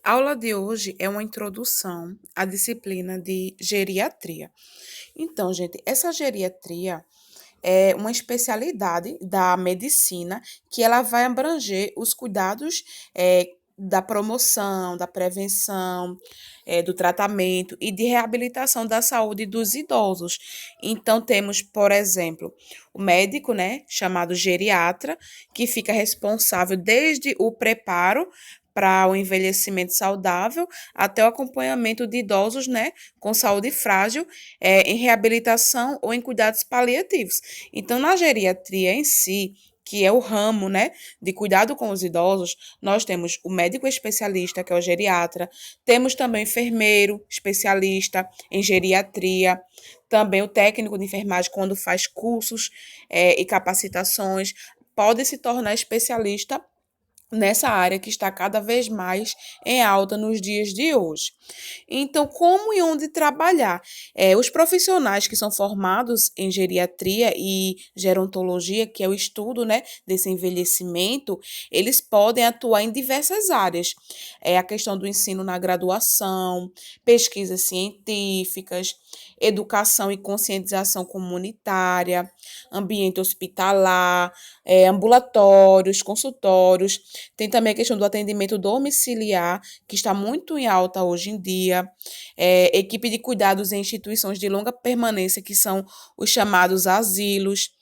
A aula de hoje é uma introdução à disciplina de geriatria. Então, gente, essa geriatria é uma especialidade da medicina que ela vai abranger os cuidados da promoção, da prevenção, do tratamento e de reabilitação da saúde dos idosos. Então, temos, por exemplo, o médico, né, chamado geriatra, que fica responsável desde o preparo para o envelhecimento saudável até o acompanhamento de idosos, né, com saúde frágil, em reabilitação ou em cuidados paliativos. Então, na geriatria em si, que é o ramo, né, de cuidado com os idosos, nós temos o médico especialista, que é o geriatra, temos também o enfermeiro especialista em geriatria, também o técnico de enfermagem, quando faz cursos e capacitações, pode se tornar especialista nessa área que está cada vez mais em alta nos dias de hoje. Então, como e onde trabalhar? Os profissionais que são formados em geriatria e gerontologia, que é o estudo, né, desse envelhecimento, eles podem atuar em diversas áreas. A questão do ensino na graduação, pesquisas científicas, educação e conscientização comunitária, ambiente hospitalar, ambulatórios, consultórios. Tem também a questão do atendimento domiciliar, que está muito em alta hoje em dia. Equipe de cuidados em instituições de longa permanência, que são os chamados asilos.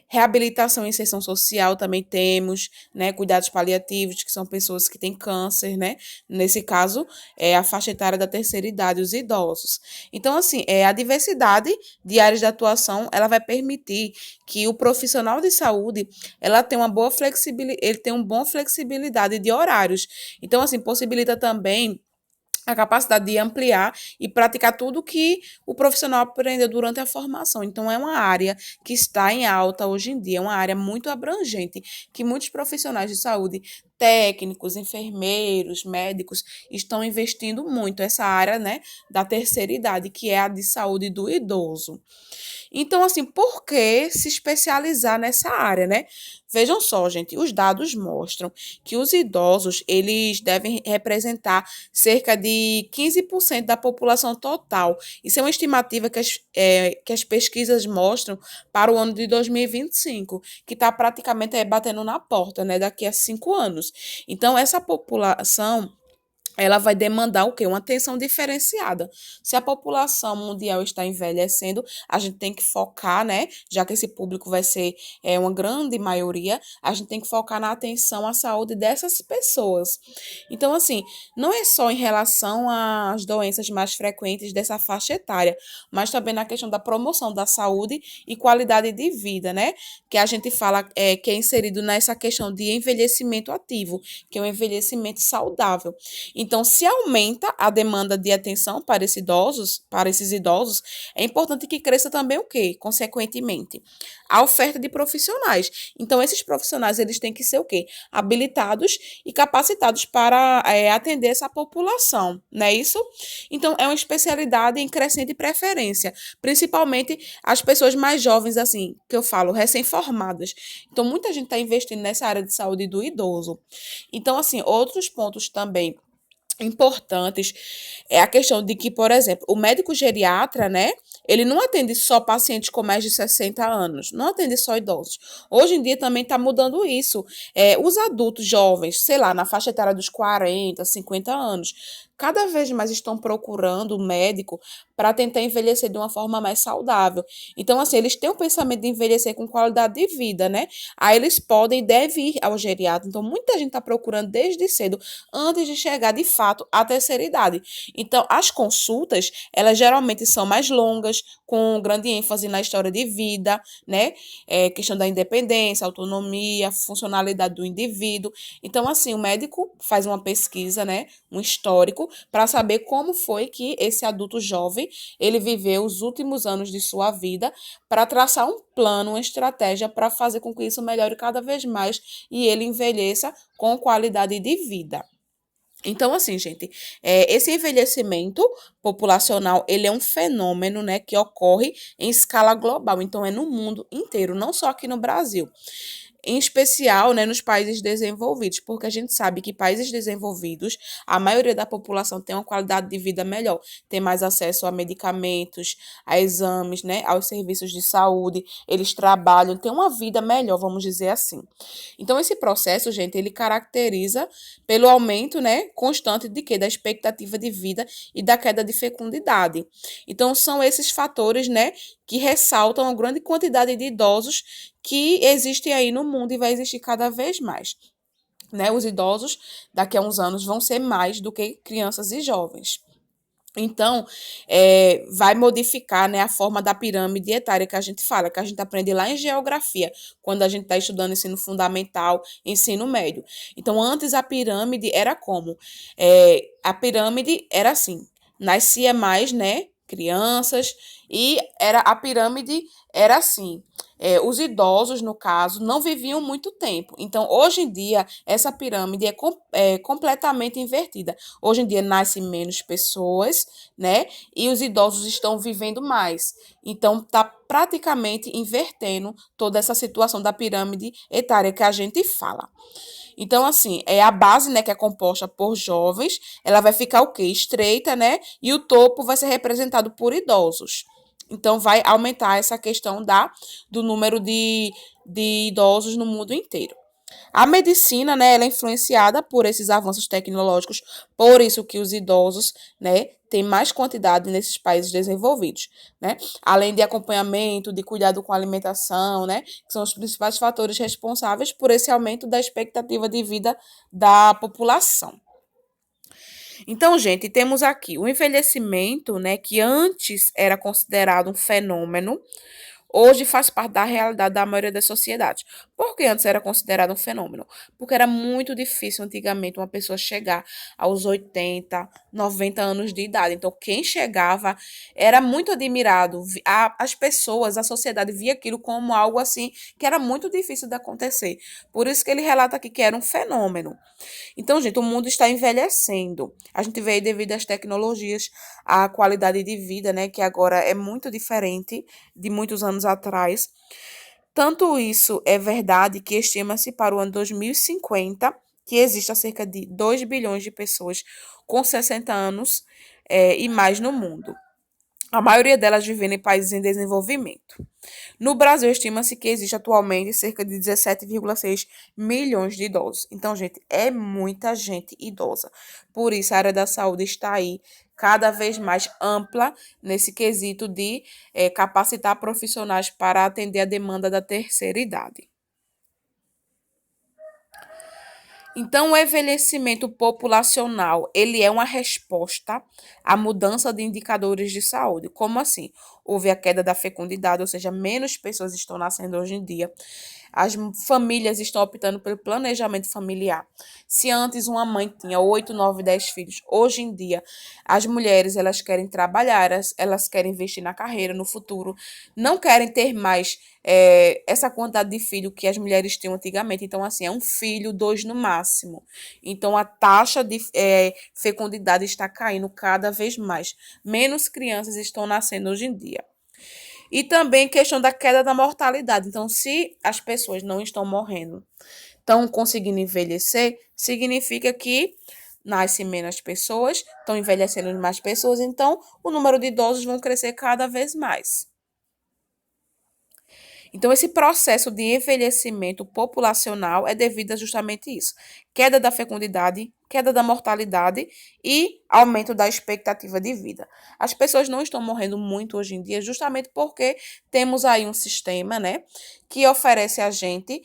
Reabilitação e inserção social também temos, né? Cuidados paliativos, que são pessoas que têm câncer, né? Nesse caso, é a faixa etária da terceira idade, os idosos. Então, assim, a diversidade de áreas de atuação, ela vai permitir que o profissional de saúde, ela tenha uma boa flexibilidade, ele tem uma boa flexibilidade de horários. Então, assim, possibilita também a capacidade de ampliar e praticar tudo que o profissional aprendeu durante a formação. Então, é uma área que está em alta hoje em dia, é uma área muito abrangente, que muitos profissionais de saúde, técnicos, enfermeiros, médicos, estão investindo muito nessa área, né, da terceira idade, que é a de saúde do idoso. Então, assim, por que se especializar nessa área, né? Vejam só, gente, os dados mostram que os idosos, eles devem representar cerca de 15% da população total. Isso é uma estimativa que as pesquisas mostram para o ano de 2025, que está praticamente batendo na porta, né, daqui a 5 anos. Então, essa população ela vai demandar o quê? Uma atenção diferenciada. Se a população mundial está envelhecendo, a gente tem que focar, né? Já que esse público vai ser uma grande maioria, a gente tem que focar na atenção à saúde dessas pessoas. Então, assim, não é só em relação às doenças mais frequentes dessa faixa etária, mas também na questão da promoção da saúde e qualidade de vida, né? Que a gente fala que é inserido nessa questão de envelhecimento ativo, que é um envelhecimento saudável. Então, se aumenta a demanda de atenção para esses idosos, é importante que cresça também o quê? Consequentemente, a oferta de profissionais. Então, esses profissionais, eles têm que ser o quê? Habilitados e capacitados para atender essa população, não é isso? Então, é uma especialidade em crescente preferência, principalmente as pessoas mais jovens, assim, que eu falo, recém-formadas. Então, muita gente está investindo nessa área de saúde do idoso. Então, assim, outros pontos também importantes é a questão de que, por exemplo, o médico geriatra, né, ele não atende só pacientes com mais de 60 anos, não atende só idosos. Hoje em dia também está mudando isso. Os adultos jovens, sei lá, na faixa etária dos 40, 50 anos, cada vez mais estão procurando um médico para tentar envelhecer de uma forma mais saudável. Então, assim, eles têm o pensamento de envelhecer com qualidade de vida, né? Aí eles podem e devem ir ao geriatra. Então, muita gente está procurando desde cedo, antes de chegar de fato à terceira idade. Então, as consultas, elas geralmente são mais longas, com grande ênfase na história de vida, né? Questão da independência, autonomia, funcionalidade do indivíduo. Então, assim, o médico faz uma pesquisa, né? Um histórico, para saber como foi que esse adulto jovem, ele viveu os últimos anos de sua vida, para traçar um plano, uma estratégia para fazer com que isso melhore cada vez mais e ele envelheça com qualidade de vida. Então, assim, gente, esse envelhecimento populacional, ele é um fenômeno, né, que ocorre em escala global. Então, é no mundo inteiro, não só aqui no Brasil. em especial, né, nos países desenvolvidos, porque a gente sabe que países desenvolvidos, a maioria da população tem uma qualidade de vida melhor, tem mais acesso a medicamentos, a exames, né, aos serviços de saúde, eles trabalham, têm uma vida melhor, vamos dizer assim. Então, esse processo, gente, ele caracteriza pelo aumento, né, constante de quê? Da expectativa de vida e da queda de fecundidade. Então, são esses fatores, né, que ressaltam a grande quantidade de idosos que existem aí no mundo e vai existir cada vez mais. Né? Os idosos, daqui a uns anos, vão ser mais do que crianças e jovens. Então, vai modificar, né, a forma da pirâmide etária que a gente fala, que a gente aprende lá em geografia, quando a gente está estudando ensino fundamental, ensino médio. Então, antes a pirâmide era como? A pirâmide era assim, nascia mais, né, crianças, e a pirâmide era assim. Os idosos, no caso, não viviam muito tempo. Então, hoje em dia, essa pirâmide é completamente invertida. Hoje em dia, nascem menos pessoas, né? E os idosos estão vivendo mais. Então, está praticamente invertendo toda essa situação da pirâmide etária que a gente fala. Então, assim, a base, né, que é composta por jovens, ela vai ficar o quê? Estreita, né? E o topo vai ser representado por idosos. Então, vai aumentar essa questão do número de idosos no mundo inteiro. A medicina, né, ela é influenciada por esses avanços tecnológicos, por isso que os idosos, né, têm mais quantidade nesses países desenvolvidos, né? Além de acompanhamento, de cuidado com a alimentação, né, que são os principais fatores responsáveis por esse aumento da expectativa de vida da população. Então, gente, temos aqui o envelhecimento, né, que antes era considerado um fenômeno, hoje faz parte da realidade da maioria das sociedades. Por que antes era considerado um fenômeno? Porque era muito difícil antigamente uma pessoa chegar aos 80, 90 anos de idade. Então, quem chegava era muito admirado. As pessoas, a sociedade via aquilo como algo assim que era muito difícil de acontecer. Por isso que ele relata aqui que era um fenômeno. Então, gente, o mundo está envelhecendo. A gente vê aí devido às tecnologias, a qualidade de vida, né, que agora é muito diferente de muitos anos atrás. Tanto isso é verdade que estima-se para o ano 2050 que exista cerca de 2 bilhões de pessoas com 60 anos e mais no mundo. A maioria delas vivendo em países em desenvolvimento. No Brasil, estima-se que existe atualmente cerca de 17,6 milhões de idosos. Então, gente, é muita gente idosa. Por isso, a área da saúde está aí cada vez mais ampla nesse quesito de capacitar profissionais para atender a demanda da terceira idade. Então, o envelhecimento populacional, ele é uma resposta à mudança de indicadores de saúde. Como assim? Houve a queda da fecundidade, ou seja, menos pessoas estão nascendo hoje em dia. As famílias estão optando pelo planejamento familiar. Se antes uma mãe tinha 8, 9, 10 filhos, hoje em dia as mulheres elas querem trabalhar, elas querem investir na carreira, no futuro, não querem ter mais essa quantidade de filho que as mulheres tinham antigamente. Então, assim, é um filho, dois no máximo. Então, a taxa de fecundidade está caindo cada vez mais. Menos crianças estão nascendo hoje em dia. E também questão da queda da mortalidade. Então, se as pessoas não estão morrendo, estão conseguindo envelhecer, significa que nascem menos pessoas, estão envelhecendo mais pessoas, então o número de idosos vão crescer cada vez mais. Então, esse processo de envelhecimento populacional é devido a justamente isso: queda da fecundidade, queda da mortalidade e aumento da expectativa de vida. As pessoas não estão morrendo muito hoje em dia, justamente porque temos aí um sistema, né, que oferece a gente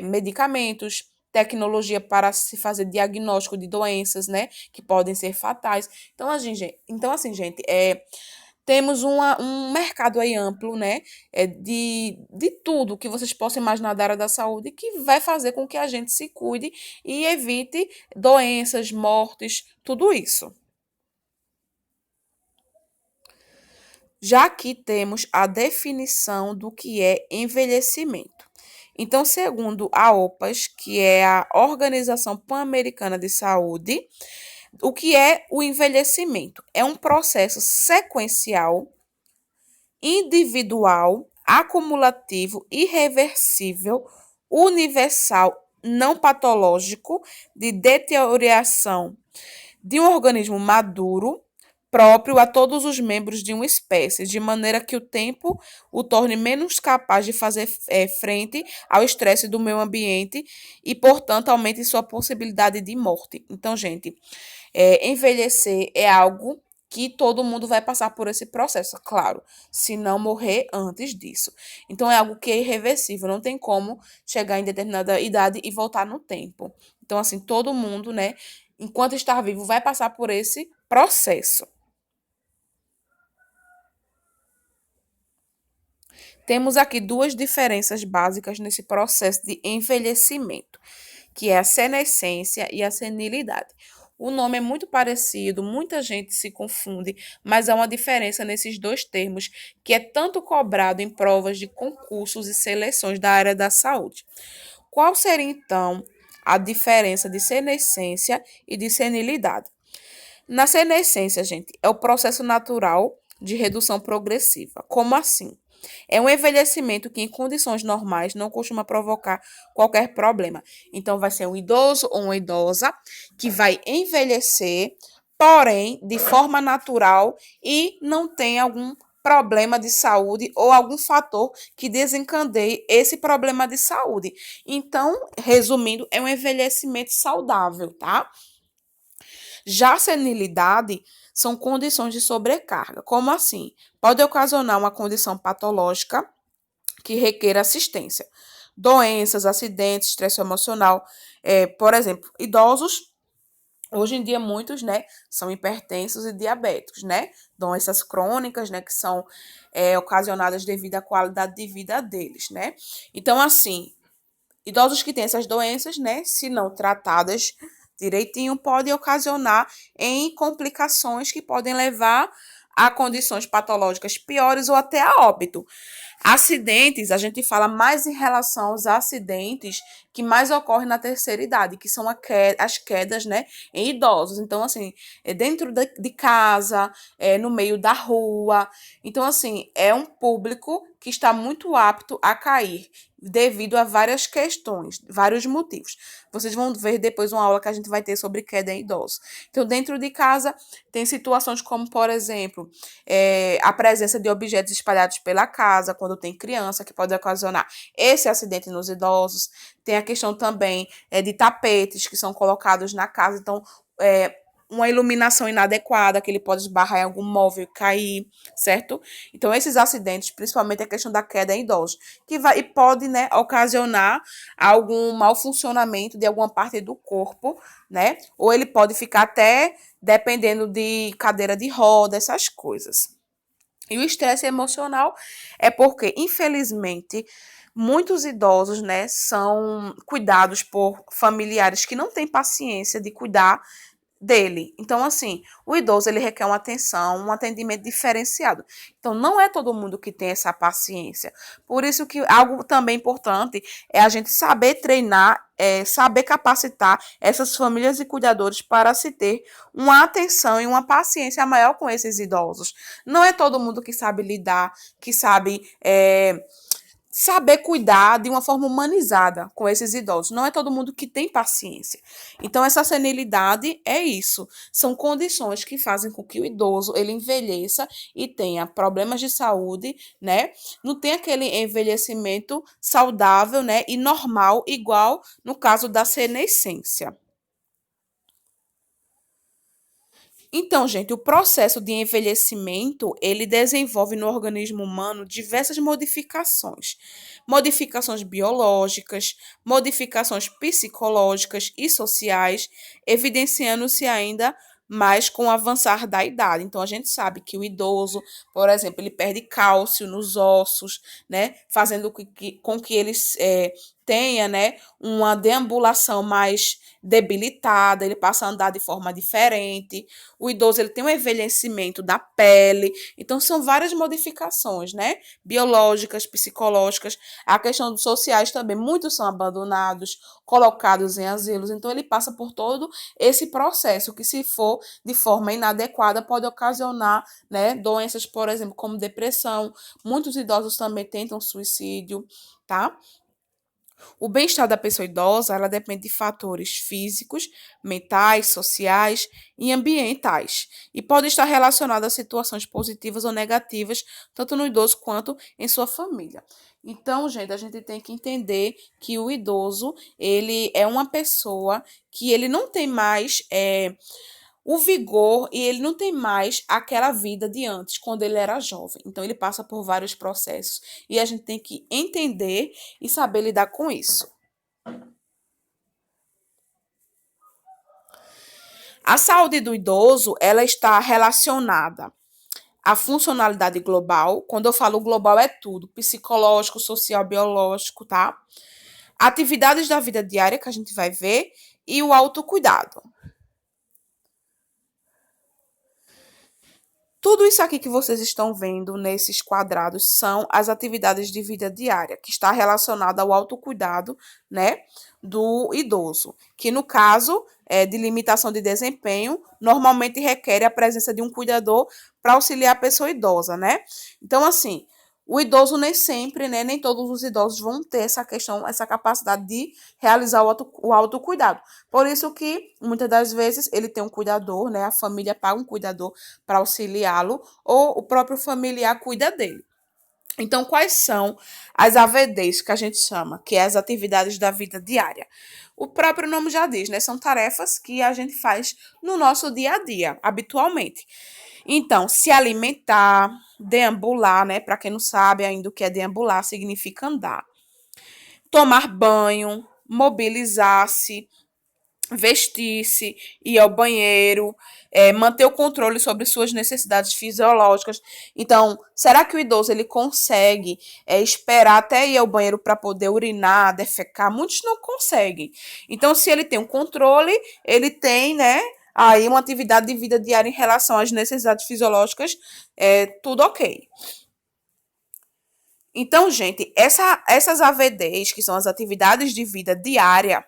medicamentos, tecnologia para se fazer diagnóstico de doenças, né, que podem ser fatais. Então, assim, gente, temos um mercado aí amplo, né, de tudo que vocês possam imaginar da área da saúde, que vai fazer com que a gente se cuide e evite doenças, mortes, tudo isso. Já que temos a definição do que é envelhecimento. Então, segundo a OPAS, que é a Organização Pan-Americana de Saúde, o que é o envelhecimento? É um processo sequencial individual, acumulativo e reversível universal não patológico de deterioração de um organismo maduro próprio a todos os membros de uma espécie, de maneira que o tempo o torne menos capaz de fazer frente ao estresse do meio ambiente e, portanto, aumente sua possibilidade de morte. Então, gente, envelhecer é algo que todo mundo vai passar por esse processo, claro, se não morrer antes disso. Então é algo que é irreversível, não tem como chegar em determinada idade e voltar no tempo. Então, assim, todo mundo, né, enquanto estar vivo, vai passar por esse processo. Temos aqui duas diferenças básicas nesse processo de envelhecimento, que é a senescência e a senilidade. O nome é muito parecido, muita gente se confunde, mas há uma diferença nesses dois termos, que é tanto cobrado em provas de concursos e seleções da área da saúde. Qual seria, então, a diferença de senescência e de senilidade? Na senescência, gente, é o processo natural de redução progressiva. Como assim? É um envelhecimento que, em condições normais, não costuma provocar qualquer problema. Então, vai ser um idoso ou uma idosa que vai envelhecer, porém, de forma natural e não tem algum problema de saúde ou algum fator que desencadeie esse problema de saúde. Então, resumindo, é um envelhecimento saudável, tá? Já a senilidade são condições de sobrecarga. Como assim? Pode ocasionar uma condição patológica que requer assistência. Doenças, acidentes, estresse emocional. Por exemplo, idosos, hoje em dia muitos, né, são hipertensos e diabéticos, né? Doenças crônicas, né, que são ocasionadas devido à qualidade de vida deles, né? Então, assim, idosos que têm essas doenças, né, se não tratadas direitinho, podem ocasionar em complicações que podem levar a condições patológicas piores ou até a óbito. Acidentes, a gente fala mais em relação aos acidentes que mais ocorrem na terceira idade, que são as quedas, né, em idosos. Então, assim, é dentro de casa, no meio da rua. Então, assim, é um público que está muito apto a cair devido a várias questões, vários motivos. Vocês vão ver depois uma aula que a gente vai ter sobre queda em idosos. Então, dentro de casa, tem situações como, por exemplo, a presença de objetos espalhados pela casa, quando tem criança, que pode ocasionar esse acidente nos idosos. Tem a questão também de tapetes que são colocados na casa, então, uma iluminação inadequada, que ele pode esbarrar em algum móvel e cair, certo? Então, esses acidentes, principalmente a questão da queda em idosos, que vai e pode, né, ocasionar algum mau funcionamento de alguma parte do corpo, né? Ou ele pode ficar até dependendo de cadeira de roda, essas coisas. E o estresse emocional é porque, infelizmente, muitos idosos, né, são cuidados por familiares que não têm paciência de cuidar dele. Então, assim, o idoso ele requer uma atenção, um atendimento diferenciado. Então, não é todo mundo que tem essa paciência. Por isso que algo também importante é a gente saber treinar, saber capacitar essas famílias e cuidadores para se ter uma atenção e uma paciência maior com esses idosos. Não é todo mundo que sabe lidar, que sabe saber cuidar de uma forma humanizada com esses idosos. Não é todo mundo que tem paciência. Então, essa senilidade é isso. São condições que fazem com que o idoso ele envelheça e tenha problemas de saúde, né? Não tem aquele envelhecimento saudável, né? E normal, igual no caso da senescência. Então, gente, o processo de envelhecimento, ele desenvolve no organismo humano diversas modificações. Modificações biológicas, modificações psicológicas e sociais, evidenciando-se ainda mais com o avançar da idade. Então, a gente sabe que o idoso, por exemplo, ele perde cálcio nos ossos, né? Fazendo com que ele tenha, né, uma deambulação mais debilitada, ele passa a andar de forma diferente. O idoso ele tem um envelhecimento da pele. Então são várias modificações, né? Biológicas, psicológicas, a questão dos sociais também, muitos são abandonados, colocados em asilos. Então ele passa por todo esse processo que se for de forma inadequada pode ocasionar, né, doenças, por exemplo, como depressão. Muitos idosos também tentam suicídio, tá? O bem-estar da pessoa idosa, ela depende de fatores físicos, mentais, sociais e ambientais, e pode estar relacionado a situações positivas ou negativas, tanto no idoso quanto em sua família. Então, gente, a gente tem que entender que o idoso, ele é uma pessoa que ele não tem mais o vigor e ele não tem mais aquela vida de antes, quando ele era jovem. Então, ele passa por vários processos e a gente tem que entender e saber lidar com isso. A saúde do idoso, ela está relacionada à funcionalidade global. Quando eu falo global, é tudo: psicológico, social, biológico, tá? Atividades da vida diária que a gente vai ver e o autocuidado. Tudo isso aqui que vocês estão vendo nesses quadrados são as atividades de vida diária, que está relacionada ao autocuidado, né, do idoso, que no caso de limitação de desempenho, normalmente requer a presença de um cuidador para auxiliar a pessoa idosa, né? Então, assim, o idoso nem sempre, né, nem todos os idosos vão ter essa questão, essa capacidade de realizar o autocuidado. Por isso que, muitas das vezes, ele tem um cuidador, né, a família paga um cuidador para auxiliá-lo, ou o próprio familiar cuida dele. Então, quais são as AVDs que a gente chama, que é as atividades da vida diária? O próprio nome já diz, né? São tarefas que a gente faz no nosso dia a dia, habitualmente. Então, se alimentar, deambular, né? Para quem não sabe ainda o que é deambular, significa andar. Tomar banho, mobilizar-se, vestir-se, ir ao banheiro, manter o controle sobre suas necessidades fisiológicas. Então, será que o idoso ele consegue esperar até ir ao banheiro para poder urinar, defecar? Muitos não conseguem. Então, se ele tem um controle, ele tem, né, aí uma atividade de vida diária em relação às necessidades fisiológicas, tudo ok. Então, gente, essas AVDs, que são as atividades de vida diária,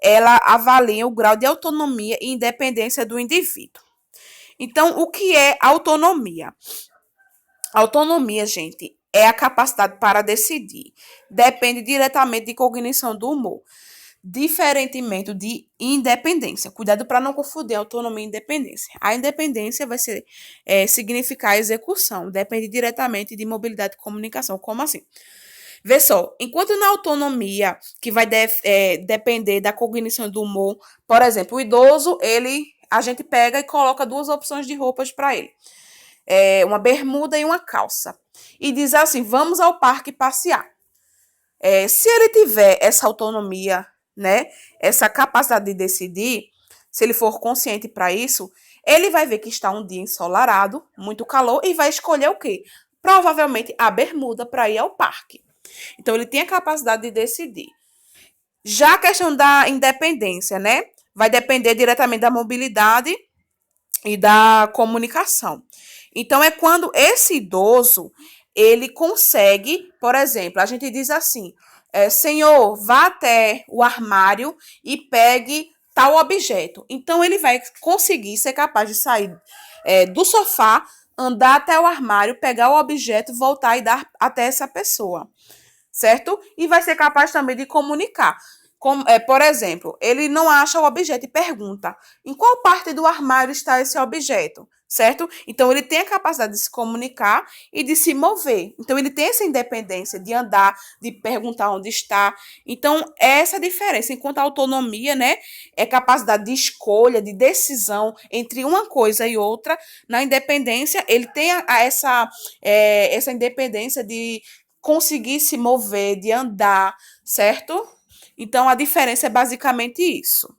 ela avalia o grau de autonomia e independência do indivíduo. Então, o que é autonomia? Autonomia, gente, é a capacidade para decidir. Depende diretamente de cognição do humor. Diferentemente de independência. Cuidado para não confundir autonomia e independência. A independência vai significar execução. Depende diretamente de mobilidade e comunicação. Como assim? Vê só, enquanto na autonomia, que vai depender da cognição do humor, por exemplo, o idoso, a gente pega e coloca duas opções de roupas para ele. Uma bermuda e uma calça. E diz assim, vamos ao parque passear. Se ele tiver essa autonomia, né, essa capacidade de decidir, se ele for consciente para isso, ele vai ver que está um dia ensolarado, muito calor, e vai escolher o quê? Provavelmente a bermuda para ir ao parque. Então, ele tem a capacidade de decidir. Já a questão da independência, né? Vai depender diretamente da mobilidade e da comunicação. Então, é quando esse idoso, ele consegue, por exemplo, a gente diz assim, senhor, vá até o armário e pegue tal objeto. Então, ele vai conseguir ser capaz de sair do sofá, andar até o armário, pegar o objeto, voltar e dar até essa pessoa, certo? E vai ser capaz também de comunicar. Por exemplo, ele não acha o objeto e pergunta: em qual parte do armário está esse objeto? Certo? Então, ele tem a capacidade de se comunicar e de se mover. Então, ele tem essa independência de andar, de perguntar onde está. Então, é essa a diferença. Enquanto a autonomia, né, é capacidade de escolha, de decisão entre uma coisa e outra, na independência, ele tem essa independência de conseguir se mover, de andar, certo? Então, a diferença é basicamente isso.